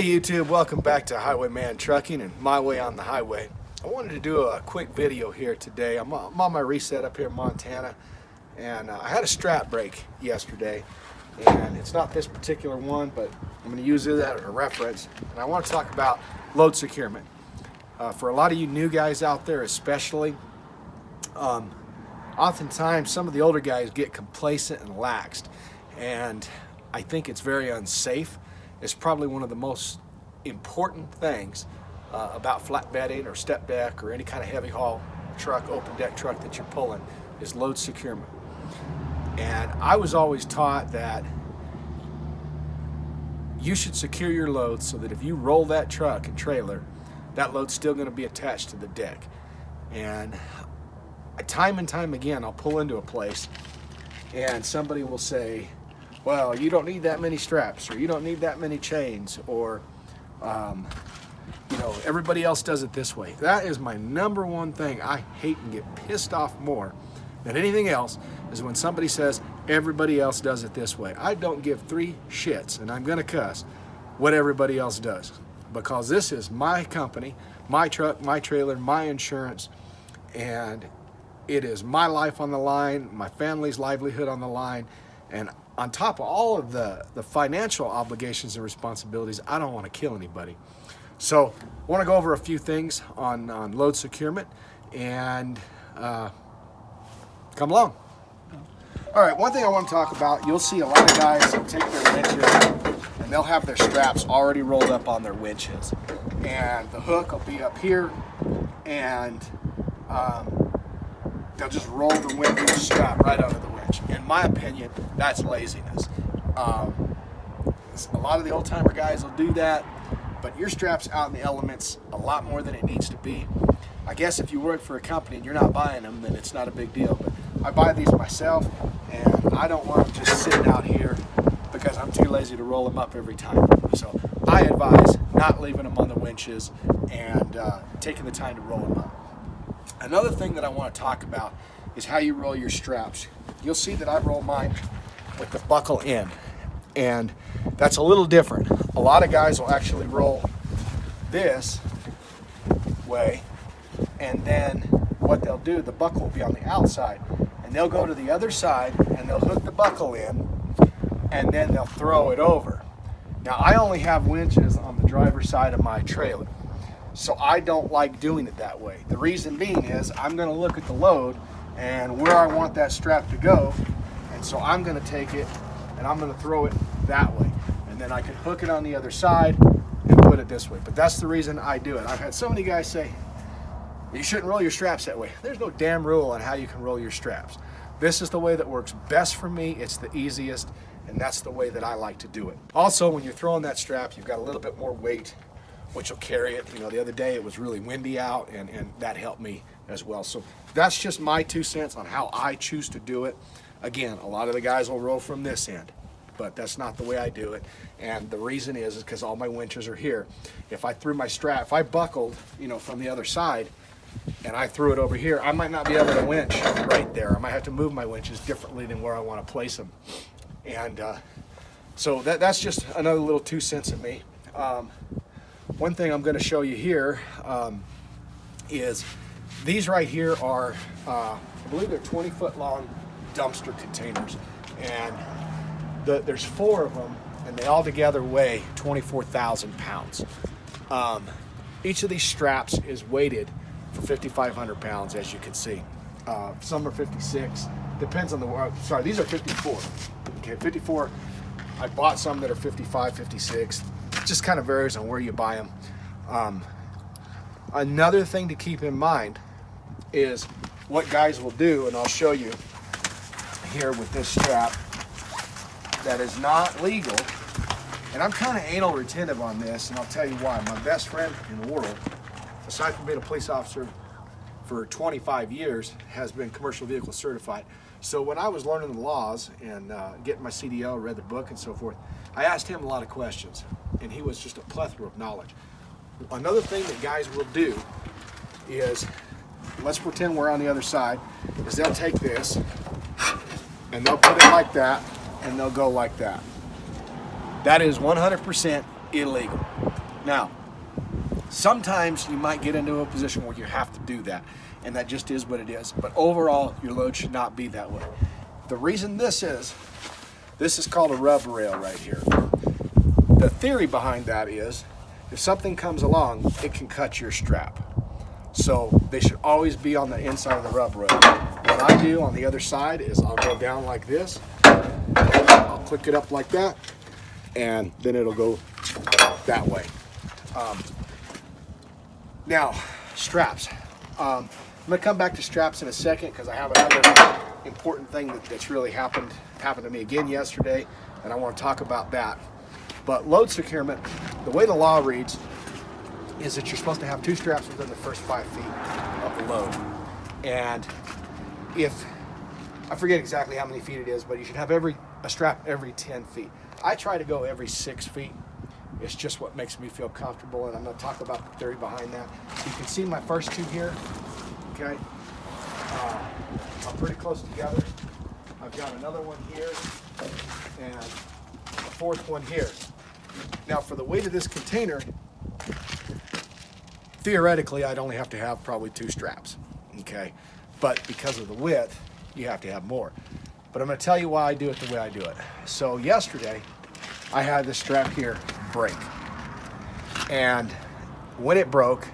Hey YouTube, welcome back to Highwayman Trucking and My Way on the Highway. I wanted to do a quick video here today. I'm on my reset up here in Montana, and I had a strap break yesterday, and it's not this particular one, but I'm going to use it as a reference, and I want to talk about load securement. For a lot of you new guys out there especially, oftentimes some of the older guys get complacent and laxed, and I think it's very unsafe. It's probably one of the most important things about flatbedding or step deck or any kind of heavy haul truck, open deck truck that you're pulling, is load securement. And I was always taught that you should secure your load so that if you roll that truck and trailer, that load's still going to be attached to the deck. And time and time again, I'll pull into a place and somebody will say, well, you don't need that many straps, or you don't need that many chains, or you know, everybody else does it this way. That is my number one thing I hate and get pissed off more than anything else, is when somebody says everybody else does it this way. I don't give three shits, and I'm gonna cuss, what everybody else does, because this is my company, my truck, my trailer, my insurance, and it is my life on the line, my family's livelihood on the line, and on top of all of the financial obligations and responsibilities, I don't want to kill anybody. So I want to go over a few things on load securement, and come along. All right, one thing I want to talk about, you'll see a lot of guys take their winches and they'll have their straps already rolled up on their winches. And the hook will be up here, and they'll just roll the winch strap right under the winch. In my opinion, that's laziness. A lot of the old timer guys will do that, but your strap's out in the elements a lot more than it needs to be. I guess if you work for a company and you're not buying them, then it's not a big deal. But I buy these myself, and I don't want them just sitting out here because I'm too lazy to roll them up every time. So I advise not leaving them on the winches and taking the time to roll them up. Another thing that I want to talk about is how you roll your straps. You'll see that I roll mine with the buckle in, and that's a little different. A lot of guys will actually roll this way, and then what they'll do, the buckle will be on the outside, and they'll go to the other side and they'll hook the buckle in, and then they'll throw it over. Now, I only have winches on the driver's side of my trailer, so I don't like doing it that way. The reason being is I'm going to look at the load and where I want that strap to go, and so I'm going to take it and I'm going to throw it that way, and then I can hook it on the other side and put it this way. But that's the reason I do it. I've had so many guys say, you shouldn't roll your straps that way. There's no damn rule on how you can roll your straps. This is the way that works best for me. It's the easiest, and that's the way that I like to do it. Also, when you're throwing that strap, you've got a little bit more weight, which will carry it. You know, the other day it was really windy out, and that helped me as well. So that's just my 2 cents on how I choose to do it. Again, a lot of the guys will roll from this end, but that's not the way I do it. And the reason is because all my winches are here. If I threw my strap, if I buckled, you know, from the other side, and I threw it over here, I might not be able to winch right there. I might have to move my winches differently than where I want to place them. And so that's just another little 2 cents of me. One thing I'm going to show you here is these right here are, I believe they're 20-foot long dumpster containers, and there's 4 of them, and they all together weigh 24,000 pounds. Each of these straps is weighted for 5,500 pounds, as you can see. Some are 56, depends on the, sorry, these are 54. Okay, 54. I bought some that are 55, 56. It just kind of varies on where you buy them. Another thing to keep in mind is what guys will do, and I'll show you here with this strap that is not legal. And I'm kind of anal retentive on this, and I'll tell you why. My best friend in the world, aside from being a police officer for 25 years, has been commercial vehicle certified. So when I was learning the laws and getting my CDL, read the book and so forth, I asked him a lot of questions, and he was just a plethora of knowledge. Another thing that guys will do is, let's pretend we're on the other side, is they'll take this and they'll put it like that, and they'll go like that. That is 100% illegal. Now, sometimes you might get into a position where you have to do that, and that just is what it is. But overall, your load should not be that way. The reason this is called a rub rail right here. The theory behind that is, if something comes along, it can cut your strap. So they should always be on the inside of the rub rail. What I do on the other side is I'll go down like this, I'll click it up like that, and then it'll go that way. Now, straps. I'm gonna come back to straps in a second because I have another important thing that's really happened to me again yesterday, and I want to talk about that. But load securement, the way the law reads is that you're supposed to have 2 straps within the first 5 feet of the load. And if, I forget exactly how many feet it is, but you should have a strap every 10 feet. I try to go every 6 feet. It's just what makes me feel comfortable, and I'm going to talk about the theory behind that. So you can see my first 2 here, okay? I'm pretty close together. I've got another one here, and a 4th one here. Now for the weight of this container, theoretically I'd only have to have probably 2 straps, okay? But because of the width, you have to have more. But I'm going to tell you why I do it the way I do it. So yesterday, I had this strap here break. And when it broke,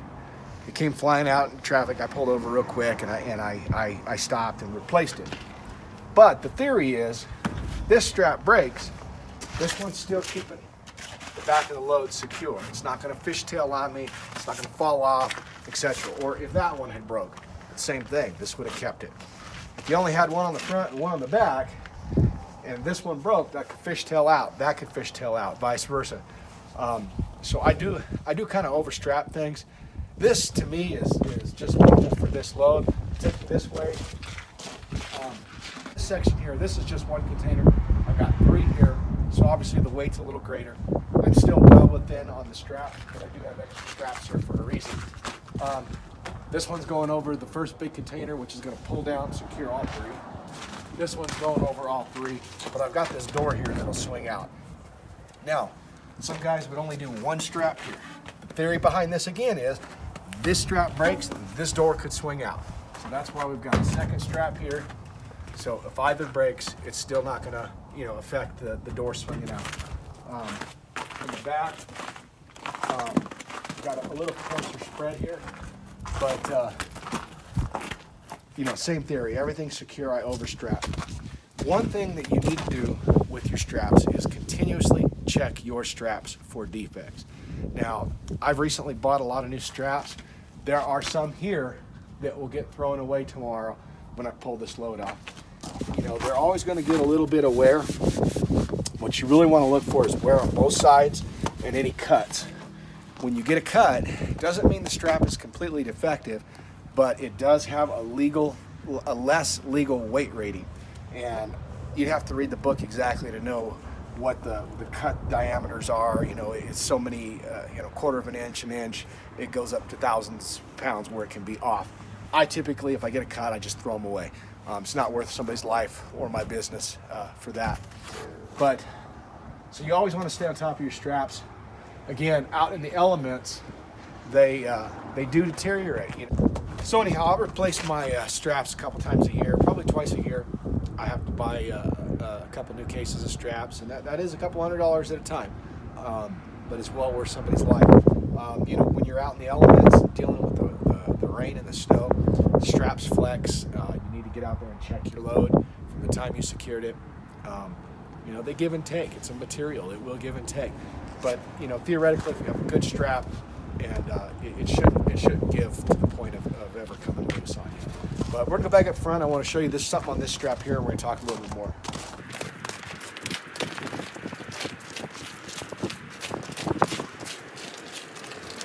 it came flying out in traffic. I pulled over real quick and I stopped and replaced it. But the theory is, this strap breaks, this one's still keeping the back of the load secure. It's not going to fishtail on me, it's not going to fall off, etc. Or if that one had broke, same thing, this would have kept it. If you only had one on the front and one on the back, and this one broke, that could fishtail out, that could fishtail out, vice versa. So I do kind of overstrap things. This to me is just normal for this load. Take it this way. This section here, this is just one container. I've got 3 here, so obviously the weight's a little greater. I'm still well within on the strap, but I do have extra straps here for a reason. This one's going over the first big container, which is going to pull down and secure all 3. This one's going over all 3, but I've got this door here that'll swing out. Now, some guys would only do 1 strap here. The theory behind this again is, this strap breaks, this door could swing out. So that's why we've got a 2nd strap here. So if either breaks, it's still not going to, affect the door swinging out. In the back, got a little closer spread here, but same theory. Everything's secure. I overstrap. One thing that you need to do with your straps is continuously check your straps for defects. Now, I've recently bought a lot of new straps. There are some here that will get thrown away tomorrow when I pull this load off. They're always going to get a little bit of wear. What you really want to look for is wear on both sides and any cuts. When you get a cut, it doesn't mean the strap is completely defective, but it does have a less legal weight rating. And you'd have to read the book exactly to know what the cut diameters are. It's so many, 1/4 of an inch, an inch. It goes up to thousands of pounds where it can be off. I typically, if I get a cut, I just throw them away. It's not worth somebody's life or my business for that. But, so you always want to stay on top of your straps. Again, out in the elements, they do deteriorate. So anyhow, I replace my straps a couple times a year, probably twice a year. I have to buy a couple new cases of straps, and that is a couple $100 at a time. But it's well worth somebody's life. When you're out in the elements dealing with the rain and the snow, the straps flex. You need to get out there and check your load from the time you secured it. They give and take. It's a material. It will give and take. But theoretically, if you have a good strap, and it shouldn't give to the point of ever coming loose on you. But we're gonna go back up front. I want to show you something on this strap here, and we're gonna talk a little bit more.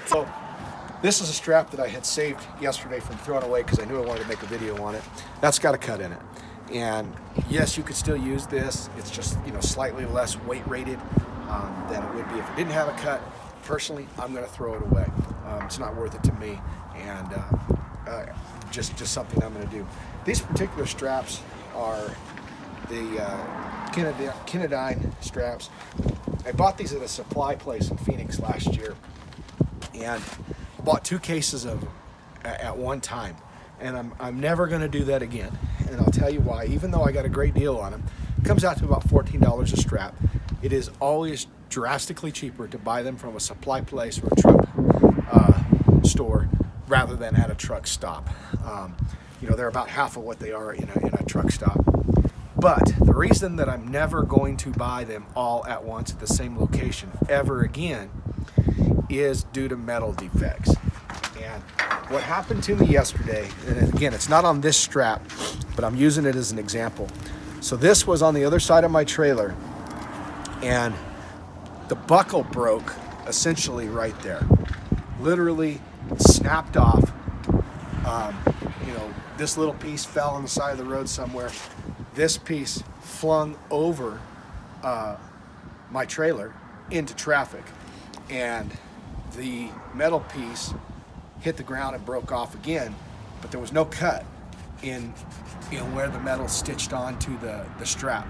So this is a strap that I had saved yesterday from throwing away because I knew I wanted to make a video on it. That's got a cut in it. And yes, you could still use this. It's just slightly less weight rated than it would be if it didn't have a cut. Personally, I'm going to throw it away. It's not worth it to me, and just something I'm going to do. These particular straps are the Kinadyne straps. I bought these at a supply place in Phoenix last year, and I bought 2 cases of them at one time, and I'm never going to do that again. And I'll tell you why. Even though I got a great deal on them, it comes out to about $14 a strap. It is always drastically cheaper to buy them from a supply place or a truck store rather than at a truck stop. You know, they're about half of what they are in a truck stop. But the reason that I'm never going to buy them all at once at the same location ever again is due to metal defects. And what happened to me yesterday, and again, it's not on this strap, but I'm using it as an example. So this was on the other side of my trailer, and the buckle broke essentially right there. Literally snapped off. You know, this little piece fell on the side of the road somewhere. This piece flung over my trailer into traffic, and the metal piece hit the ground and broke off again, but there was no cut in where the metal stitched onto the strap.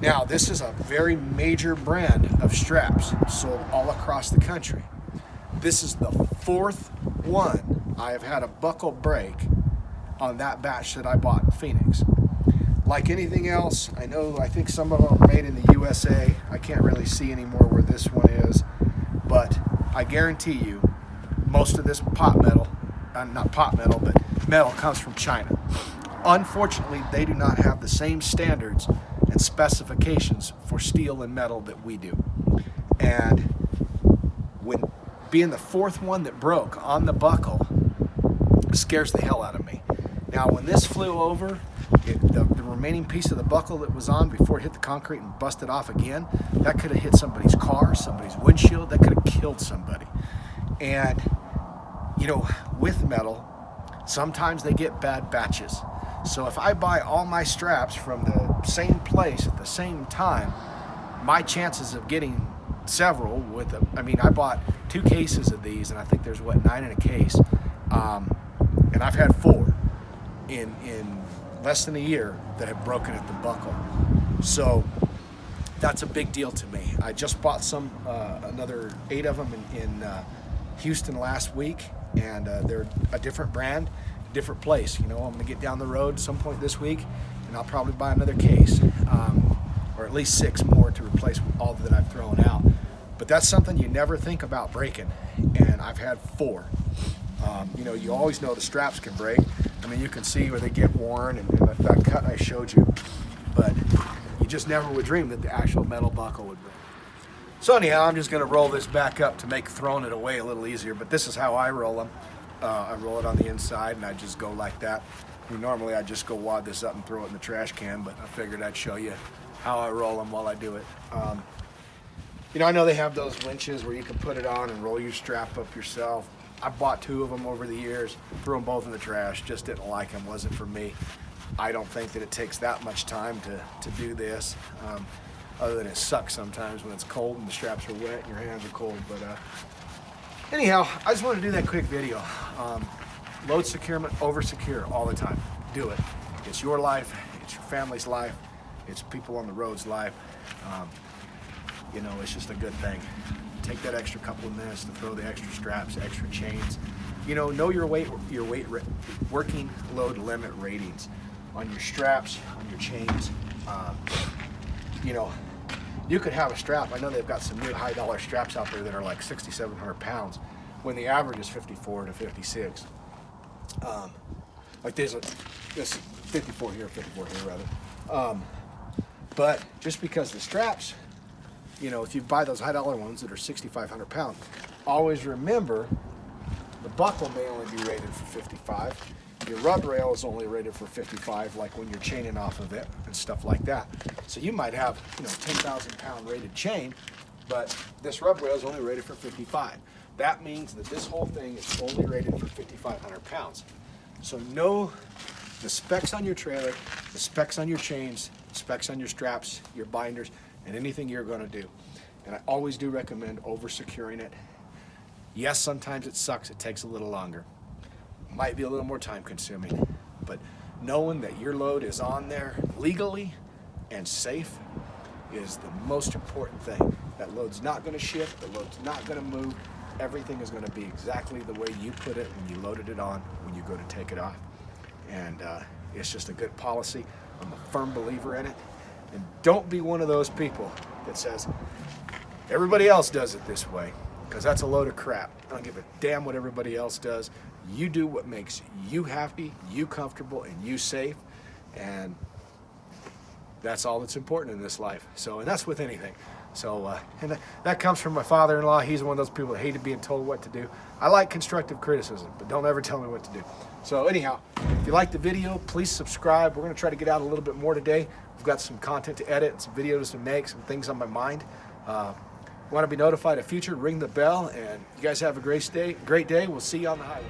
Now, this is a very major brand of straps sold all across the country. This is the 4th one I have had a buckle break on that batch that I bought in Phoenix. Like anything else, I think some of them are made in the USA. I can't really see anymore where this one is, but I guarantee you most of this pot metal, not pot metal, but metal comes from China. Unfortunately, they do not have the same standards and specifications for steel and metal that we do. And when being the 4th one that broke on the buckle scares the hell out of me. Now, when this flew over, the remaining piece of the buckle that was on before it hit the concrete and busted off again, that could have hit somebody's car, somebody's windshield, that could have killed somebody. And, you know, with metal, sometimes they get bad batches. So if I buy all my straps from the same place at the same time, my chances of getting several I bought 2 cases of these, and I think there's 9 in a case, and I've had 4 in less than a year that have broken at the buckle. So that's a big deal to me. I just bought another 8 of them in Houston last week, and they're a different brand, different place. You know, I'm gonna get down the road some point this week, and I'll probably buy another case, or at least 6 more to replace all that I've thrown out. But that's something you never think about breaking, and I've had 4. You know, you always know the straps can break. I mean, you can see where they get worn, and that cut I showed you, but you just never would dream that the actual metal buckle would break. So anyhow, I'm just gonna roll this back up to make throwing it away a little easier, but this is how I roll them. I roll it on the inside, and I just go like that. I mean, normally I just go wad this up and throw it in the trash can, but I figured I'd show you how I roll them while I do it. You know, I know they have those winches where you can put it on and roll your strap up yourself. I bought 2 of them over the years, threw them both in the trash, just didn't like them, wasn't for me. I don't think that it takes that much time to do this, other than it sucks sometimes when it's cold and the straps are wet and your hands are cold. But anyhow, I just wanted to do that quick video. Load securement, over secure all the time. Do it. It's your life, it's your family's life, it's people on the road's life. You know, it's just a good thing. Take that extra couple of minutes to throw the extra straps, extra chains. You know your working load limit ratings on your straps, on your chains. You know, you could have a strap. I know they've got some new high-dollar straps out there that are like 6,700 pounds, when the average is 54 to 56. Like this 54 here, 54 here rather. But just because the straps, you know, if you buy those high-dollar ones that are 6,500 pounds, always remember the buckle may only be rated for 55. Your rub rail is only rated for 55, like when you're chaining off of it and stuff like that. So you might have, you know, 10,000 pound rated chain, but this rub rail is only rated for 55. That means that this whole thing is only rated for 5,500 pounds. So know the specs on your trailer, the specs on your chains, specs on your straps, your binders, and anything you're going to do. And I always do recommend over securing it. Yes, sometimes it sucks, it takes a little longer. Might be a little more time consuming, but knowing that your load is on there legally and safe is the most important thing. That load's not going to shift, the load's not going to move, everything is going to be exactly the way you put it when you loaded it on, when you go to take it off. And it's just a good policy. I'm a firm believer in it. And don't be one of those people that says, everybody else does it this way, because that's a load of crap. I don't give a damn what everybody else does. You do what makes you happy, you comfortable, and you safe. And that's all that's important in this life. So, and that's with anything. So, and that comes from my father-in-law. He's one of those people that hated being told what to do. I like constructive criticism, but don't ever tell me what to do. So anyhow, if you like the video, please subscribe. We're going to try to get out a little bit more today. We've got some content to edit, some videos to make, some things on my mind. Want to be notified of future, ring the bell, and you guys have a great day. We'll see you on the highway.